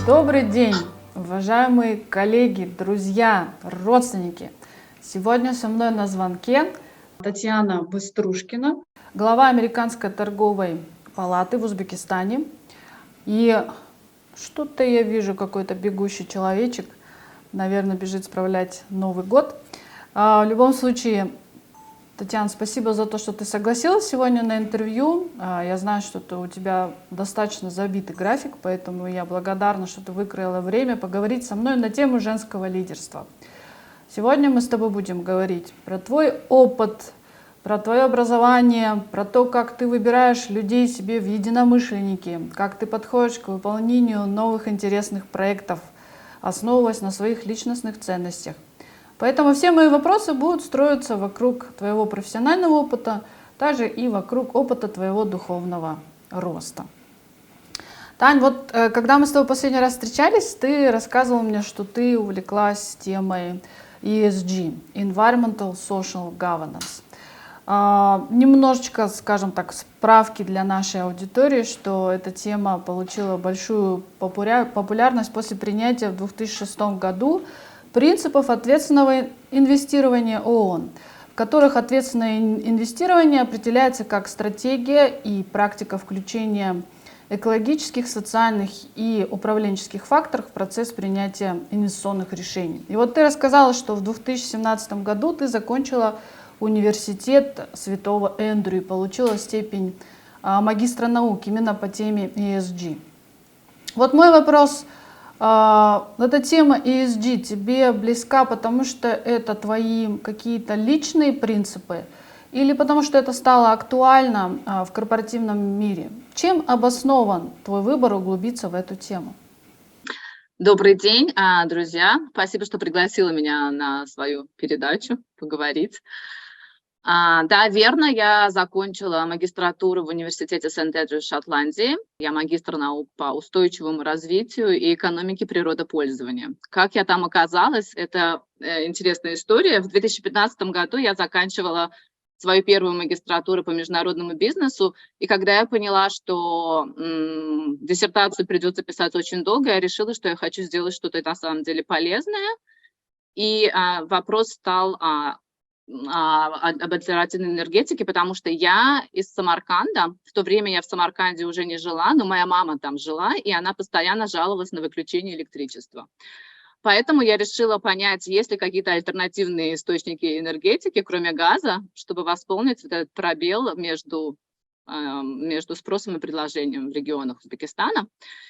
Добрый день, уважаемые коллеги, друзья, родственники. Сегодня со мной на звонке Татьяна Быструшкина, глава Американской торговой палаты в Узбекистане. И что-то я вижу, какой-то бегущий человечек, наверное, бежит справлять Новый год. В любом случае, Татьяна, спасибо за то, что ты согласилась сегодня на интервью. Я знаю, что у тебя достаточно забитый график, поэтому я благодарна, что ты выкроила время поговорить со мной на тему женского лидерства. Сегодня мы с тобой будем говорить про твой опыт, про твое образование, про то, как ты выбираешь людей себе в единомышленники, как ты подходишь к выполнению новых интересных проектов, основываясь на своих личностных ценностях. Поэтому все мои вопросы будут строиться вокруг твоего профессионального опыта, также и вокруг опыта твоего духовного роста. Тань, вот когда мы с тобой последний раз встречались, ты рассказывала мне, что ты увлеклась темой ESG, Environmental Social Governance. Немножечко, скажем так, справки для нашей аудитории, что эта тема получила большую популярность после принятия в 2006 году принципов ответственного инвестирования ООН, в которых ответственное инвестирование определяется как стратегия и практика включения экологических, социальных и управленческих факторов в процесс принятия инвестиционных решений. И вот ты рассказала, что в 2017 году ты закончила университет Святого Эндрю и получила степень магистра наук именно по теме ESG. Вот мой вопрос. Эта тема ESG тебе близка, потому что это твои какие-то личные принципы или потому что это стало актуально в корпоративном мире? Чем обоснован твой выбор углубиться в эту тему? Добрый день, друзья. Спасибо, что пригласила меня на свою передачу поговорить. Да, верно, я закончила магистратуру в университете Сент-Эндрю в Шотландии. Я магистр наук по устойчивому развитию и экономике природопользования. Как я там оказалась, это интересная история. В 2015 году я заканчивала свою первую магистратуру по международному бизнесу, и когда я поняла, что диссертацию придется писать очень долго, я решила, что я хочу сделать что-то на самом деле полезное. И вопрос стал об альтернативной энергетике, потому что я из Самарканда. В то время я в Самарканде уже не жила, но моя мама там жила, и она постоянно жаловалась на выключение электричества. Поэтому я решила понять, есть ли какие-то альтернативные источники энергетики, кроме газа, чтобы восполнить этот пробел между спросом и предложением в регионах Узбекистана,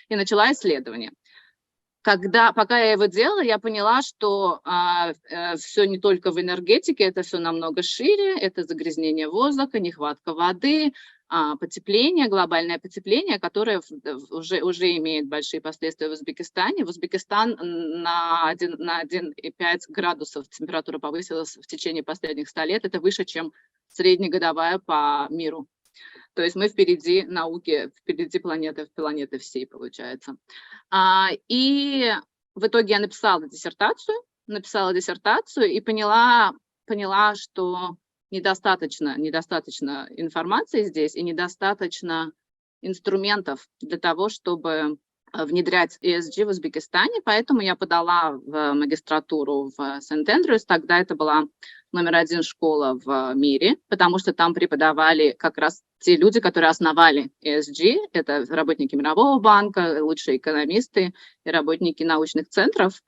и начала исследование. Пока я его делала, я поняла, что все не только в энергетике, это все намного шире, это загрязнение воздуха, нехватка воды, потепление, глобальное потепление, которое уже имеет большие последствия в Узбекистане. В Узбекистан на 1,5 градусов температура повысилась в течение последних 100 лет. Это выше, чем среднегодовая по миру. То есть мы впереди науки, впереди планеты всей, получается. И в итоге я написала диссертацию и поняла, что недостаточно информации здесь и недостаточно инструментов для того, чтобы внедрять ESG в Узбекистане, поэтому я подала в магистратуру в Сент-Эндрюс. Тогда это была номер 1 школа в мире, потому что там преподавали как раз те люди, которые основали ESG. Это работники Мирового банка, лучшие экономисты и работники научных центров.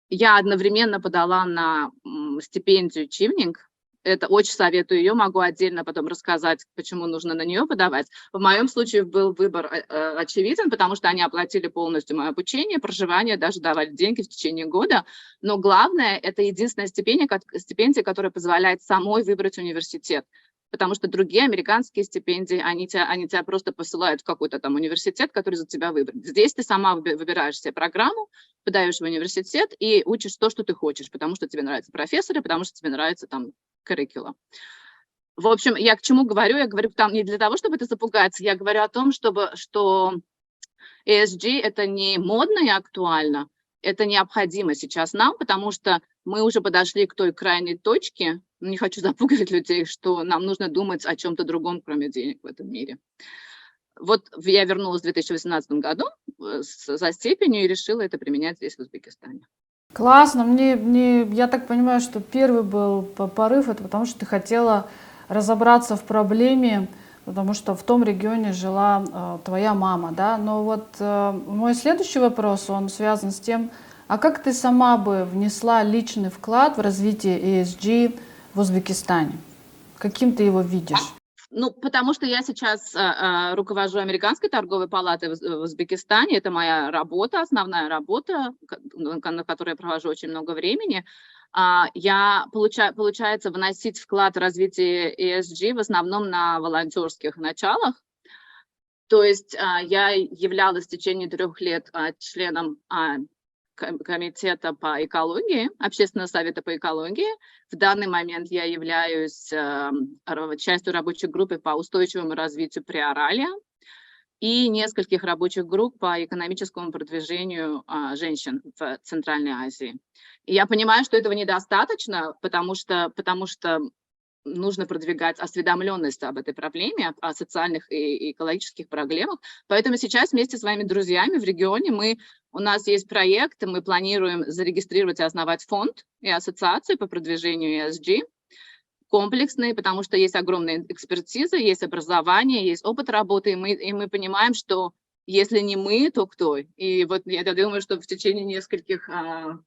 Я одновременно подала на стипендию Чивнинг. Это очень советую ее, могу отдельно потом рассказать, почему нужно на нее подавать. В моем случае был выбор очевиден, потому что они оплатили полностью мое обучение, проживание, даже давали деньги в течение года. Но главное, это единственная стипендия, которая позволяет самой выбрать университет. Потому что другие американские стипендии, они тебя просто посылают в какой-то там университет, который за тебя выбран. Здесь ты сама выбираешь себе программу, подаешь в университет и учишь то, что ты хочешь, потому что тебе нравятся профессоры, потому что тебе нравится там curriculum. В общем, я к чему говорю? Я говорю там не для того, чтобы это запугать, я говорю о том, что ESG – это не модно и актуально, это необходимо сейчас нам, потому что мы уже подошли к той крайней точке, не хочу запугивать людей, что нам нужно думать о чем-то другом, кроме денег в этом мире. Вот я вернулась в 2018 году со степенью и решила это применять здесь, в Узбекистане. Классно. Я так понимаю, что первый был порыв, это потому что ты хотела разобраться в проблеме, потому что в том регионе жила твоя мама, да? Но вот мой следующий вопрос, он связан с тем, а как ты сама бы внесла личный вклад в развитие ESG в Узбекистане? Каким ты его видишь? Ну, потому что я сейчас руковожу Американской торговой палатой в Узбекистане. Это моя работа, основная работа, на которой я провожу очень много времени. Я, получается, вносить вклад в развитие ESG в основном на волонтерских началах. То есть я являлась в течение 3 лет членом комитета по экологии, Общественного совета по экологии. В данный момент я являюсь частью рабочей группы по устойчивому развитию Приоралия и нескольких рабочих групп по экономическому продвижению женщин в Центральной Азии. И я понимаю, что этого недостаточно, потому что нужно продвигать осведомленность об этой проблеме, о социальных и экологических проблемах. Поэтому сейчас вместе с вами, друзьями, в регионе у нас есть проект, мы планируем зарегистрировать и основать фонд и ассоциацию по продвижению ESG, комплексный, потому что есть огромная экспертиза, есть образование, есть опыт работы, и мы понимаем, что если не мы, то кто? И вот я думаю, что в течение нескольких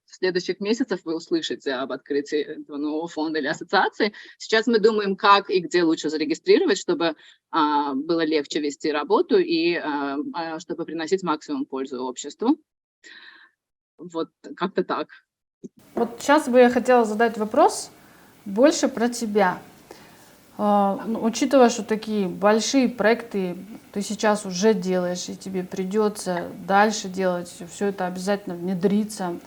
следующих месяцев вы услышите об открытии этого нового фонда или ассоциации. Сейчас мы думаем, как и где лучше зарегистрировать, чтобы было легче вести работу и чтобы приносить максимум пользы обществу. Вот как-то так. Вот сейчас бы я хотела задать вопрос больше про тебя. Учитывая, что такие большие проекты ты сейчас уже делаешь, и тебе придется дальше делать, все это обязательно внедриться.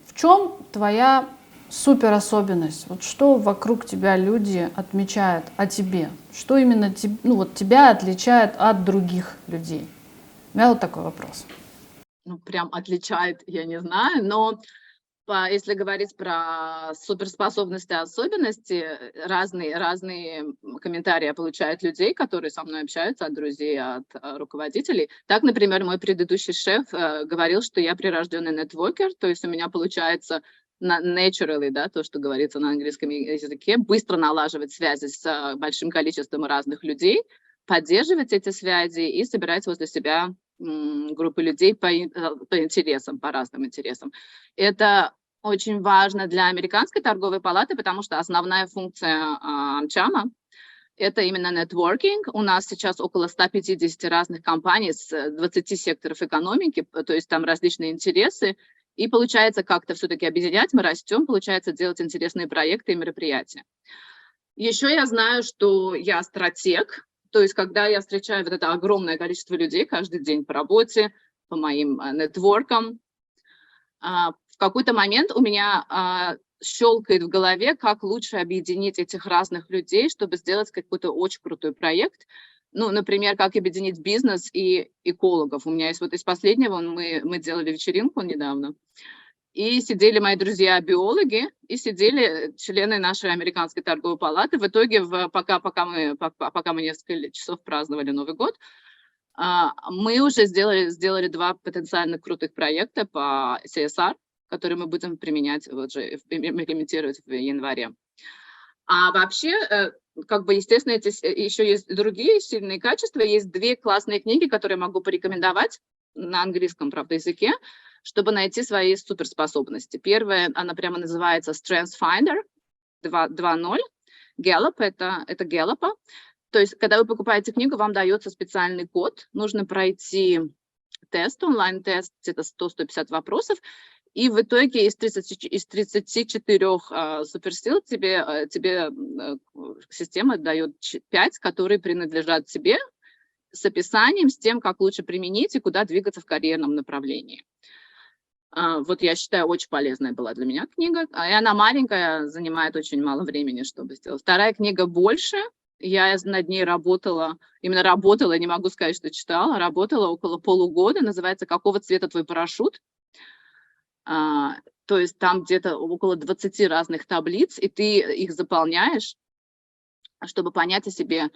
В чем твоя суперособенность? Вот что вокруг тебя люди отмечают о тебе? Что именно тебя отличает от других людей? У меня вот такой вопрос. Ну, прям отличает, я не знаю, но если говорить про суперспособности, особенности, разные комментарии я получаю от людей, которые со мной общаются, от друзей, от руководителей. Так, например, мой предыдущий шеф говорил, что я прирожденный нетворкер, то есть у меня получается naturally, да, то, что говорится на английском языке, быстро налаживать связи с большим количеством разных людей, поддерживать эти связи и собирать возле себя группы людей по интересам, по разным интересам. Это очень важно для Американской торговой палаты, потому что основная функция AmCham – это именно нетворкинг. У нас сейчас около 150 разных компаний с 20 секторов экономики, то есть там различные интересы. И получается как-то все-таки объединять, мы растем, получается делать интересные проекты и мероприятия. Еще я знаю, что я стратег. То есть, когда я встречаю вот это огромное количество людей каждый день по работе, по моим нетворкам, в какой-то момент у меня щелкает в голове, как лучше объединить этих разных людей, чтобы сделать какой-то очень крутой проект. Ну, например, как объединить бизнес и экологов. У меня есть вот из последнего, мы делали вечеринку недавно, и сидели мои друзья-биологи, и сидели члены нашей Американской торговой палаты. В итоге, пока мы несколько часов праздновали Новый год, мы уже сделали 2 потенциально крутых проекта по CSR, которые мы будем применять, имплементировать в январе. А вообще, как бы, естественно, еще есть другие сильные качества. Есть 2 классные книги, которые могу порекомендовать на английском, правда, языке, чтобы найти свои суперспособности. Первая, она прямо называется Strengths Finder 2.0. Gallup, это Gallup. То есть, когда вы покупаете книгу, вам дается специальный код. Нужно пройти тест, онлайн-тест, это 100-150 вопросов. И в итоге из 34 суперсил тебе система дает 5, которые принадлежат тебе, с описанием, с тем, как лучше применить и куда двигаться в карьерном направлении. Вот я считаю, очень полезная была для меня книга. И она маленькая, занимает очень мало времени, чтобы сделать. Вторая книга больше. Я над ней работала, не могу сказать, что читала, работала около полугода. Называется «Какого цвета твой парашют?». То есть там где-то около 20 разных таблиц, и ты их заполняешь, чтобы понять о себе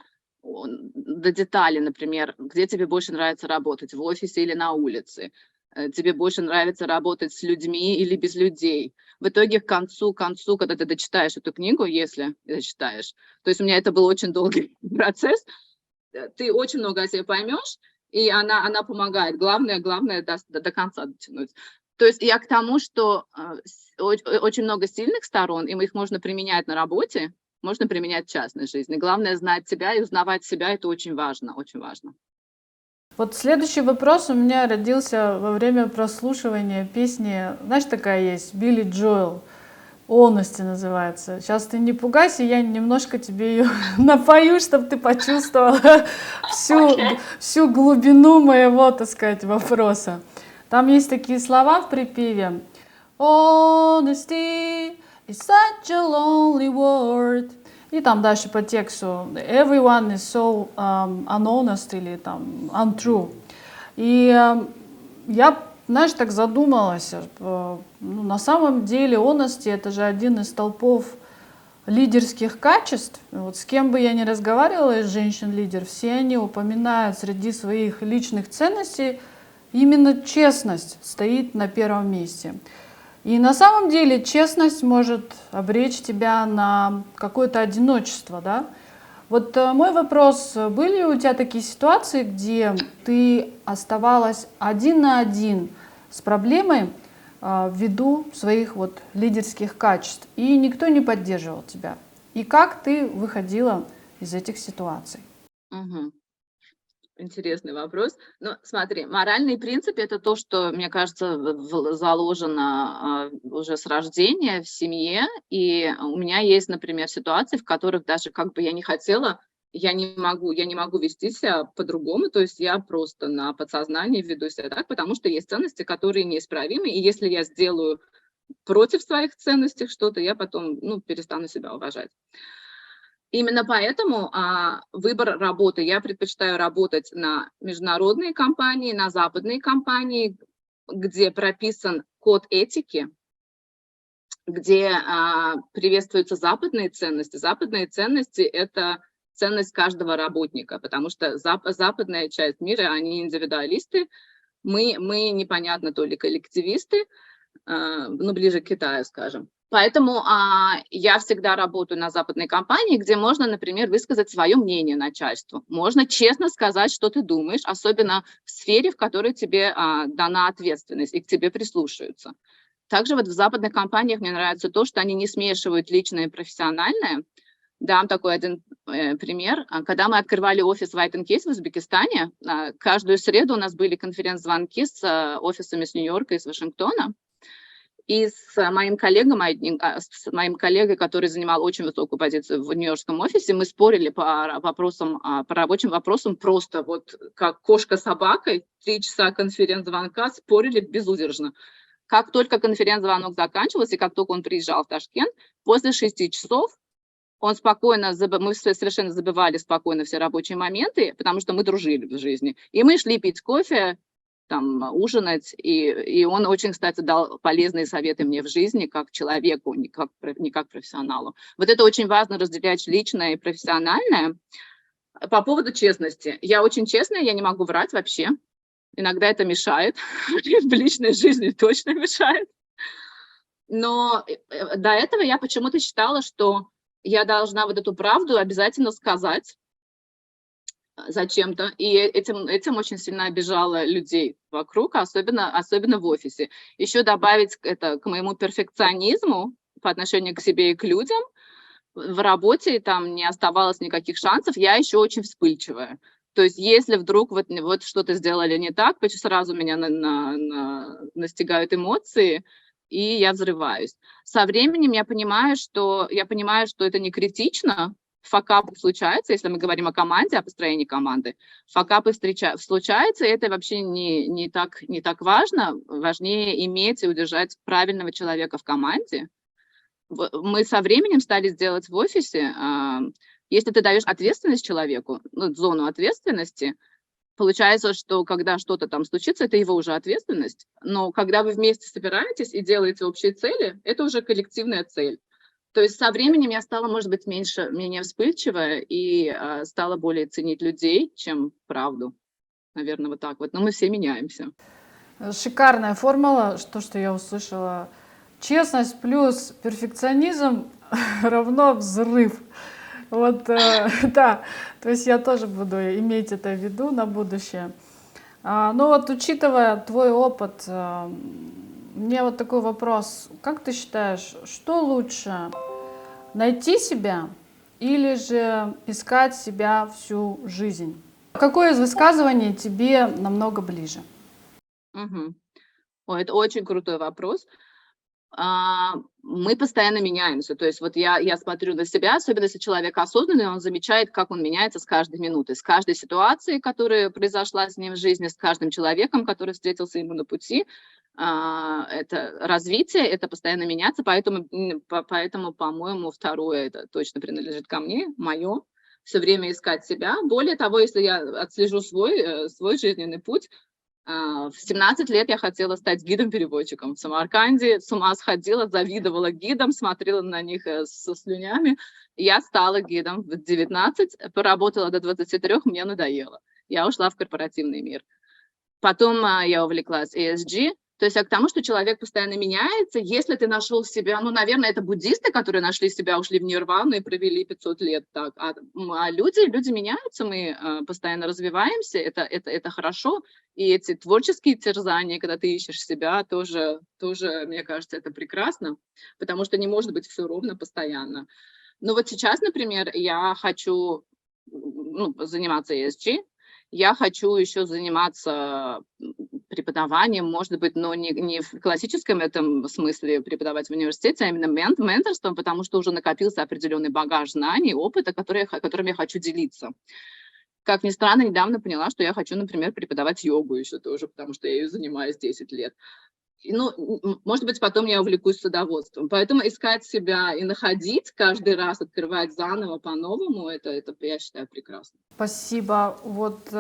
до деталей, например, где тебе больше нравится работать, в офисе или на улице, тебе больше нравится работать с людьми или без людей. В итоге к концу, когда ты дочитаешь эту книгу, если дочитаешь, то есть у меня это был очень долгий процесс, ты очень много о себе поймешь, и она помогает. Главное до конца дотянуть. То есть я к тому, что очень много сильных сторон, и их можно применять на работе, можно применять в частной жизни. Главное знать себя и узнавать себя, это очень важно, очень важно. Вот следующий вопрос у меня родился во время прослушивания песни, знаешь, такая есть, Билли Джоэл, «Honesty» называется. Сейчас ты не пугайся, я немножко тебе ее напою, чтобы ты почувствовала всю глубину моего, так сказать, вопроса. Там есть такие слова в припеве. Honesty is such a lonely word. И там дальше по тексту everyone is so unhonest или там untrue. И я, знаешь, так задумалась, на самом деле honesty — это же один из столпов лидерских качеств. Вот с кем бы я ни разговаривала из женщин-лидер, все они упоминают среди своих личных ценностей именно честность стоит на первом месте. И на самом деле честность может обречь тебя на какое-то одиночество, да? Вот мой вопрос, были ли у тебя такие ситуации, где ты оставалась один на один с проблемой ввиду своих вот лидерских качеств, и никто не поддерживал тебя? И как ты выходила из этих ситуаций? Мгм. Интересный вопрос. Ну, смотри, моральные принципы — это то, что, мне кажется, заложено уже с рождения в семье. И у меня есть, например, ситуации, в которых даже как бы я не хотела, я не могу вести себя по-другому. То есть я просто на подсознании веду себя так, потому что есть ценности, которые неисправимы. И если я сделаю против своих ценностей что-то, я потом, перестану себя уважать. Именно поэтому выбор работы. Я предпочитаю работать на международные компании, на западные компании, где прописан код этики, где приветствуются западные ценности. Западные ценности — это ценность каждого работника, потому что западная часть мира, они индивидуалисты, мы непонятно, то ли коллективисты, ближе к Китаю, скажем. Поэтому я всегда работаю на западной компании, где можно, например, высказать свое мнение начальству. Можно честно сказать, что ты думаешь, особенно в сфере, в которой тебе дана ответственность и к тебе прислушаются. Также вот в западных компаниях мне нравится то, что они не смешивают личное и профессиональное. Дам такой один пример. Когда мы открывали офис White & Case в Узбекистане, каждую среду у нас были конференц-звонки с офисами с Нью-Йорка и с Вашингтона. И с моим коллегой, который занимал очень высокую позицию в нью-йоркском офисе, мы спорили по рабочим вопросам просто вот как кошка с собакой. 3 часа конференц-звонка, спорили безудержно. Как только конференц-звонок заканчивался, и как только он приезжал в Ташкент, после 6 часов мы совершенно забывали спокойно все рабочие моменты, потому что мы дружили в жизни. И мы шли пить кофе, там, ужинать, и он очень, кстати, дал полезные советы мне в жизни, как человеку, не как профессионалу. Вот это очень важно, разделять личное и профессиональное. По поводу честности. Я очень честная, я не могу врать вообще. Иногда это мешает, в личной жизни точно мешает. Но до этого я почему-то считала, что я должна вот эту правду обязательно сказать зачем-то, и этим очень сильно обижала людей вокруг, особенно в офисе. Еще добавить это к моему перфекционизму по отношению к себе и к людям. В работе там не оставалось никаких шансов, я еще очень вспыльчивая. То есть если вдруг вот что-то сделали не так, сразу меня настигают эмоции, и я взрываюсь. Со временем я понимаю, что это не критично. Факапы случаются, если мы говорим о команде, о построении команды. Факапы случаются, и это вообще не так важно. Важнее иметь и удержать правильного человека в команде. Мы со временем стали делать в офисе, если ты даешь ответственность человеку, зону ответственности, получается, что когда что-то там случится, это его уже ответственность. Но когда вы вместе собираетесь и делаете общие цели, это уже коллективная цель. То есть со временем я стала, может быть, менее вспыльчивая и стала более ценить людей, чем правду. Наверное, вот так вот. Но мы все меняемся. Шикарная формула, что я услышала. Честность плюс перфекционизм равно взрыв. Вот, да, то есть я тоже буду иметь это в виду на будущее. Ну вот, учитывая твой опыт, мне вот такой вопрос. Как ты считаешь, что лучше, найти себя или же искать себя всю жизнь? Какое из высказываний тебе намного ближе? Мгм. Ой, это очень крутой вопрос. Мы постоянно меняемся. То есть вот я смотрю на себя, особенно если человек осознанный, он замечает, как он меняется с каждой минутой, с каждой ситуацией, которая произошла с ним в жизни, с каждым человеком, который встретился ему на пути. Это развитие, это постоянно меняться, поэтому, по-моему, второе, это точно принадлежит ко мне, мое, все время искать себя. Более того, если я отслежу свой жизненный путь, в 17 лет я хотела стать гидом-переводчиком в Самарканде, с ума сходила, завидовала гидам, смотрела на них со слюнями. Я стала гидом в 19, поработала до 23, мне надоело. Я ушла в корпоративный мир. Потом я увлеклась ESG. То есть к тому, что человек постоянно меняется. Если ты нашел себя, ну, наверное, это буддисты, которые нашли себя, ушли в нирвану и провели 500 лет так. Люди меняются, мы постоянно развиваемся, это хорошо. И эти творческие терзания, когда ты ищешь себя, тоже, мне кажется, это прекрасно, потому что не может быть все ровно постоянно. Но вот сейчас, например, я хочу заниматься ESG, я хочу еще заниматься преподаванием, может быть, но не в классическом этом смысле преподавать в университете, а именно менторством, потому что уже накопился определенный багаж знаний, опыта, которым я хочу делиться. Как ни странно, недавно поняла, что я хочу, например, преподавать йогу еще тоже, потому что я ее занимаюсь 10 лет. Может быть, потом я увлекусь садоводством. Поэтому искать себя и находить каждый раз, открывать заново по-новому, это я считаю, прекрасно. Спасибо. Вот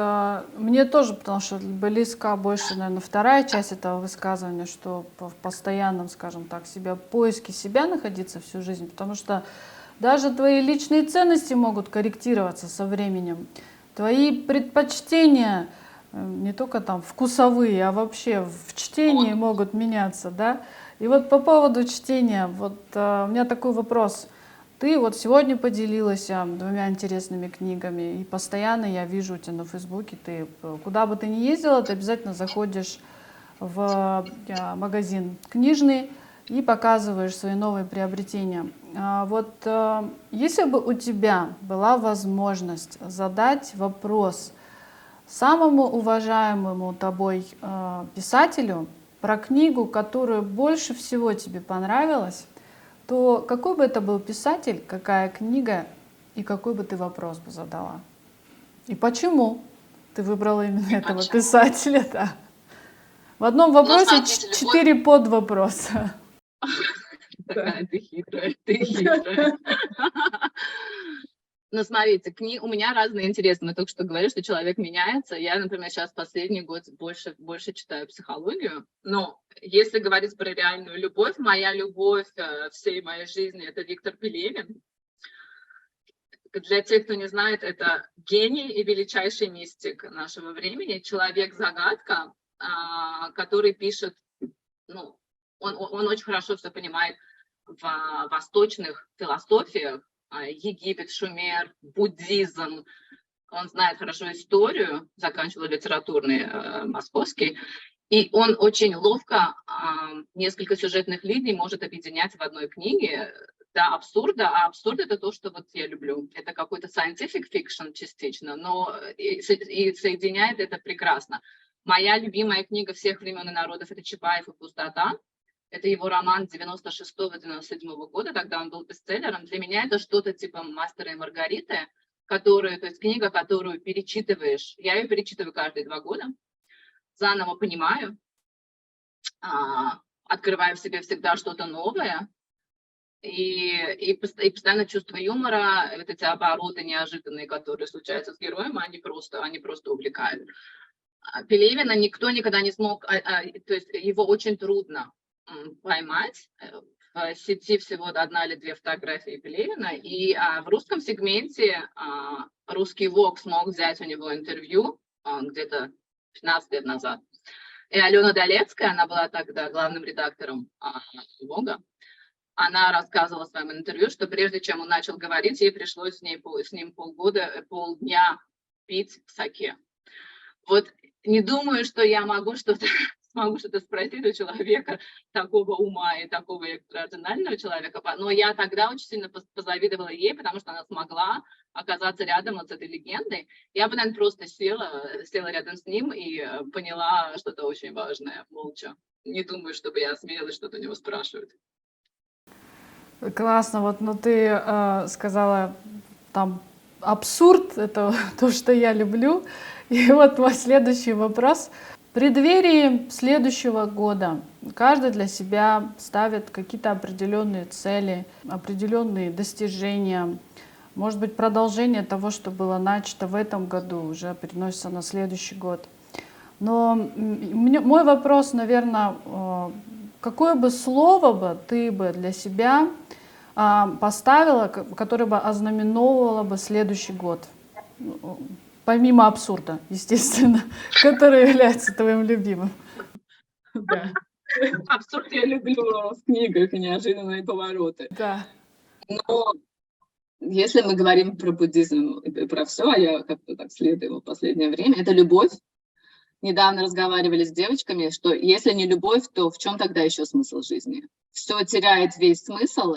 мне тоже, потому что близка больше, наверное, вторая часть этого высказывания, что в постоянном, скажем так, поиске себя находиться всю жизнь, потому что даже твои личные ценности могут корректироваться со временем. Твои предпочтения, не только там вкусовые, а вообще в чтении могут меняться, да? И вот по поводу чтения, вот у меня такой вопрос. Ты вот сегодня поделилась 2 интересными книгами, и постоянно я вижу у тебя на Фейсбуке, ты куда бы ты ни ездила, ты обязательно заходишь в магазин книжный и показываешь свои новые приобретения. Вот если бы у тебя была возможность задать вопрос самому уважаемому тобой писателю про книгу, которая больше всего тебе понравилась, то какой бы это был писатель, какая книга и какой бы ты вопрос бы задала? И почему ты выбрала именно этого писателя? Да. В одном вопросе 4 подвопроса. Такая ты хитрая. Ну, смотрите, у меня разные интересы. Мы только что говорили, что человек меняется. Я, например, сейчас последний год больше читаю психологию. Но если говорить про реальную любовь, моя любовь всей моей жизни — это Виктор Пелевин. Для тех, кто не знает, это гений и величайший мистик нашего времени, человек-загадка, который пишет, он очень хорошо все понимает в восточных философиях, Египет, Шумер, буддизм. Он знает хорошо историю, заканчивал литературный московский, и он очень ловко несколько сюжетных линий может объединять в одной книге до абсурда, а абсурд — это то, что вот я люблю. Это какой-то scientific fiction частично, но и соединяет это прекрасно. Моя любимая книга всех времен и народов — это «Чапаев и пустота». Это его роман 96-97 года, тогда он был бестселлером. Для меня это что-то типа «Мастера и Маргариты», то есть книга, которую перечитываешь. Я ее перечитываю каждые 2 года, заново понимаю, открываю в себе всегда что-то новое, и постоянно чувство юмора, вот эти обороты неожиданные, которые случаются с героем, они просто увлекают. Пелевина никто никогда не смог, то есть его очень трудно поймать сети всего одна или две фотографии Пелевина, и в русском сегменте русский Vogue смог взять у него интервью где-то 15 лет назад. И Алена Долецкая, она была тогда главным редактором Vogue, она рассказывала в своем интервью, что прежде чем он начал говорить, ей пришлось с ним полдня пить саке. Вот не думаю, что я смогу что-то спросить у человека такого ума и такого экстраординарного человека, но я тогда очень сильно позавидовала ей, потому что она смогла оказаться рядом вот с этой легендой. Я бы, наверное, просто села рядом с ним и поняла что-то очень важное, молча. Не думаю, чтобы я осмелилась что-то у него спрашивать. Классно, вот, ну ты сказала, там абсурд, это то, что я люблю. И вот мой следующий вопрос. В преддверии следующего года каждый для себя ставит какие-то определенные цели, определенные достижения. Может быть, продолжение того, что было начато в этом году, уже переносится на следующий год. Но мой вопрос, наверное, какое бы слово бы ты бы для себя поставила, которое бы ознаменовывало бы следующий год? Помимо абсурда, естественно, который является твоим любимым. Да. Абсурд я люблю в книгах и неожиданные повороты. Да. Но если мы говорим про буддизм и про все, а я как-то так следую его в последнее время, это любовь. Недавно разговаривали с девочками, что если не любовь, то в чем тогда еще смысл жизни? Все теряет весь смысл,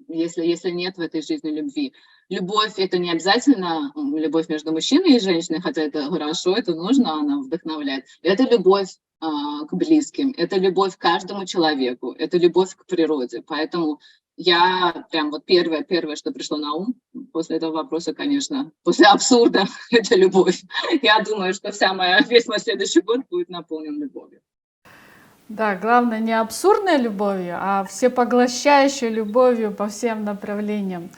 если нет в этой жизни любви. Любовь — это не обязательно любовь между мужчиной и женщиной, хотя это хорошо, это нужно, она вдохновляет. Это любовь к близким, это любовь к каждому человеку, это любовь к природе. Поэтому я прям вот первое, что пришло на ум после этого вопроса, конечно, после абсурда, это любовь. Я думаю, что весь мой следующий год будет наполнен любовью. Да, главное не абсурдной любовью, а всепоглощающей любовью по всем направлениям.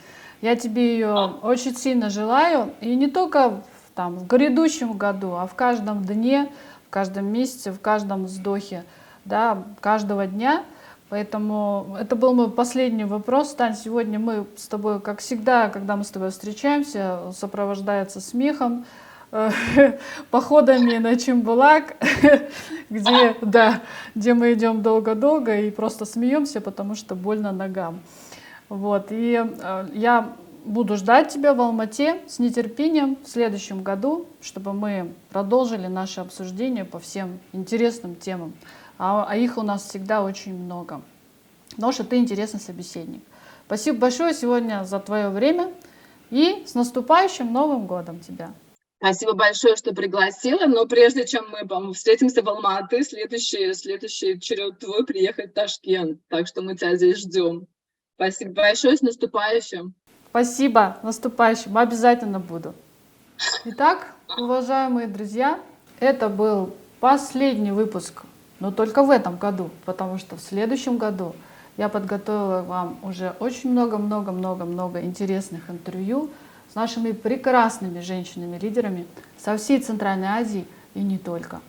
Я тебе ее очень сильно желаю, и не только в грядущем году, а в каждом дне, в каждом месяце, в каждом вздохе, да, каждого дня. Поэтому это был мой последний вопрос. Тань, сегодня мы с тобой, как всегда, когда мы с тобой встречаемся, сопровождается смехом, походами на Чимбулак, где мы идем долго-долго и просто смеемся, потому что больно ногам. Вот. И я буду ждать тебя в Алмате с нетерпением в следующем году, чтобы мы продолжили наше обсуждение по всем интересным темам. А их у нас всегда очень много. Потому что ты интересный собеседник. Спасибо большое сегодня за твое время. И с наступающим Новым годом тебя! Спасибо большое, что пригласила. Но прежде чем мы встретимся в Алма-Аты, следующий черед твой приехать в Ташкент. Так что мы тебя здесь ждем. Спасибо большое, с наступающим. Спасибо, наступающим. Обязательно буду. Итак, уважаемые друзья, это был последний выпуск, но только в этом году, потому что в следующем году я подготовила вам уже очень много интересных интервью с нашими прекрасными женщинами-лидерами со всей Центральной Азии и не только.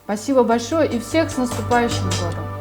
Спасибо большое и всех с наступающим годом!